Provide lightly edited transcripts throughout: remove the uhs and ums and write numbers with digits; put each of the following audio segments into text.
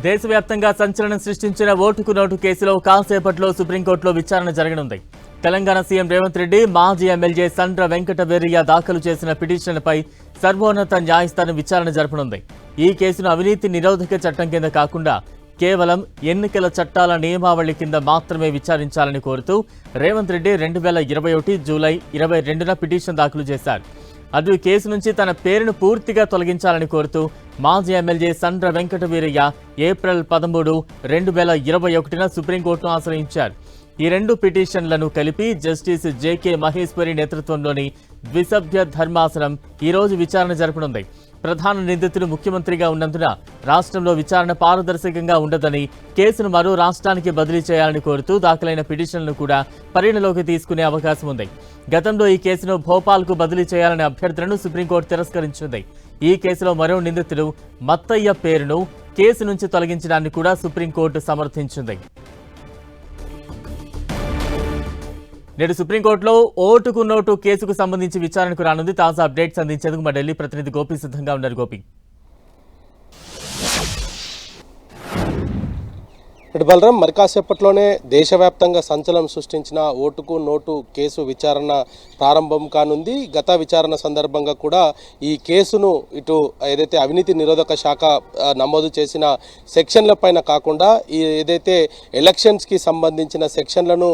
దేశవ్యాప్తంగా సంచలనం సృష్టించిన ఓటుకు నోటు కేసులో కాసేపట్లో సుప్రీంకోర్టులో విచారణ జరగనుంది. తెలంగాణ సీఎం రేవంత్ రెడ్డి, మాజీ ఎమ్మెల్యే సండ్ర వెంకట వీరయ్య దాఖలు చేసిన పిటిషన్పై సర్వోన్నత న్యాయస్థానం విచారణ జరపనుంది. ఈ కేసును అవినీతి నిరోధక చట్టం కింద కాకుండా కేవలం ఎన్నికల చట్టాల నియమావళి కింద మాత్రమే విచారించాలని కోరుతూ రేవంత్ రెడ్డి 2021 జూలై 22న పిటిషన్ దాఖలు చేశారు. అది కేసు నుంచి తన పేరును పూర్తిగా తొలగించాలని కోరుతూ మాజీ ఎమ్మెల్యే సండ్ర వెంకట వీరయ్య ఏప్రిల్ 13, 2021న సుప్రీంకోర్టును ఆశ్రయించారు. ఈ రెండు పిటిషన్లను కలిపి జస్టిస్ జేకే మహేశ్వరి నేతృత్వంలోని ద్విసభ్య ధర్మాసనం ఈరోజు విచారణ జరపనుంది. ప్రధాన నిందితులు ముఖ్యమంత్రిగా ఉన్నందున రాష్ట్రంలో విచారణ పారదర్శకంగా ఉండదని, కేసును మరో రాష్ట్రానికి బదిలీ చేయాలని కోరుతూ దాఖలైన పిటిషన్లను కూడా పరిగణలోకి తీసుకునే అవకాశం ఉంది. గతంలో ఈ కేసును భోపాల్కు బదిలీ చేయాలనే అభ్యర్థనను సుప్రీంకోర్టు తిరస్కరించింది. ఈ కేసులో మరో నిందితులు మత్తయ్య పేరును కేసు నుంచి తొలగించడాన్ని కూడా సుప్రీంకోర్టు సమర్థించింది. నేడు సుప్రీంకోర్టులో ఓటుకు నోటు కేసుకు సంబంధించి విచారణకు రానుంది. తాజా అప్డేట్స్ అందించేందుకు మా ఢిల్లీ ప్రతినిధి గోపి సిద్ధంగా ఉన్నారు. గోపి, బలరాం, మరి కాసేపట్లోనే దేశవ్యాప్తంగా సంచలనం సృష్టించిన ఓటుకు నోటు కేసు విచారణ ప్రారంభం కానుంది. గత విచారణ సందర్భంగా కూడా ఈ కేసును ఇటు ఏదైతే అవినీతి నిరోధక శాఖ నమోదు చేసిన సెక్షన్ల పైన కాకుండా ఏదైతే ఎలక్షన్స్కి సంబంధించిన సెక్షన్లను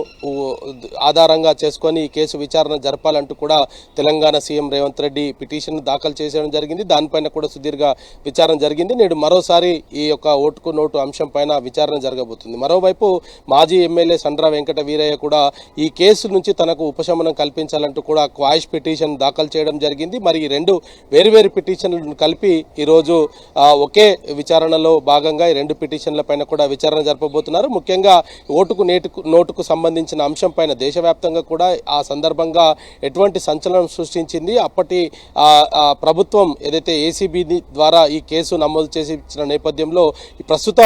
ఆధారంగా చేసుకొని ఈ కేసు విచారణ జరపాలంటూ కూడా తెలంగాణ సీఎం రేవంత్ రెడ్డి పిటిషన్ దాఖలు చేసేయడం జరిగింది. దానిపైన కూడా సుదీర్ఘ విచారణ జరిగింది. నేడు మరోసారి ఈ యొక్క ఓటుకు నోటు అంశం పైన విచారణ జరగబోతుంది. మరోవైపు మాజీ ఎమ్మెల్యే సండ్ర వెంకట వీరయ్య కూడా ఈ కేసు నుంచి తనకు ఉపశమనం కల్పించాలంటూ కూడా క్వాయిష్ పిటిషన్ దాఖలు చేయడం జరిగింది. మరి ఈ రెండు వేరువేరు పిటిషన్లను కలిపి ఈరోజు ఒకే విచారణలో భాగంగా ఈ రెండు పిటిషన్ల పైన కూడా విచారణ జరపబోతున్నారు. ముఖ్యంగా ఓటుకు నోటుకు సంబంధించిన అంశం పైన దేశవ్యాప్తంగా కూడా ఆ సందర్భంగా ఎటువంటి సంచలనం సృష్టించింది. అప్పటి ప్రభుత్వం ఏదైతే ఏసీబీ ద్వారా ఈ కేసు నమోదు చేసి ఇచ్చిన నేపథ్యంలో ప్రస్తుత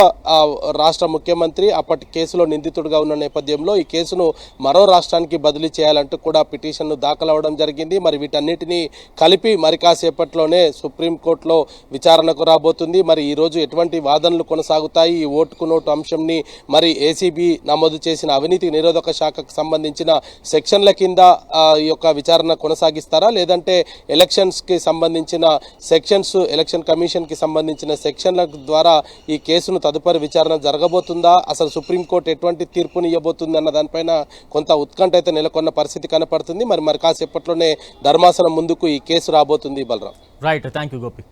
రాష్ట్ర ముఖ్యమంత్రి అప్పటి కేసులో నిందితుడిగా ఉన్న నేపథ్యంలో ఈ కేసును మరో రాష్ట్రానికి బదిలీ చేయాలంటూ కూడా పిటిషన్ను దాఖలవడం జరిగింది. మరి వీటన్నిటినీ కలిపి మరి కాసేపట్లోనే సుప్రీంకోర్టులో విచారణకు రాబోతుంది. మరి ఈరోజు ఎటువంటి వాదనలు కొనసాగుతాయి, ఈ ఓటుకు నోటు అంశంని మరి ఏసీబీ నమోదు చేసిన అవినీతి నిరోధక శాఖకు సంబంధించిన సెక్షన్ల కింద ఈ యొక్క విచారణ కొనసాగిస్తారా, లేదంటే ఎలక్షన్స్కి సంబంధించిన సెక్షన్స్, ఎలక్షన్ కమిషన్కి సంబంధించిన సెక్షన్ల ద్వారా ఈ కేసును తదుపరి విచారణ జరగబోతుందా, అసలు సుప్రీంకోర్టు ఎటువంటి తీర్పుని ఇవ్వబోతుంది అన్న దానిపైన కొంత ఉత్కంఠ అయితే నెలకొన్న పరిస్థితి కనపడుతుంది. మరి కాసేపట్లోనే ధర్మాసనం ముందుకు ఈ కేసు రాబోతుంది. Balaram, right, thank you Gopi.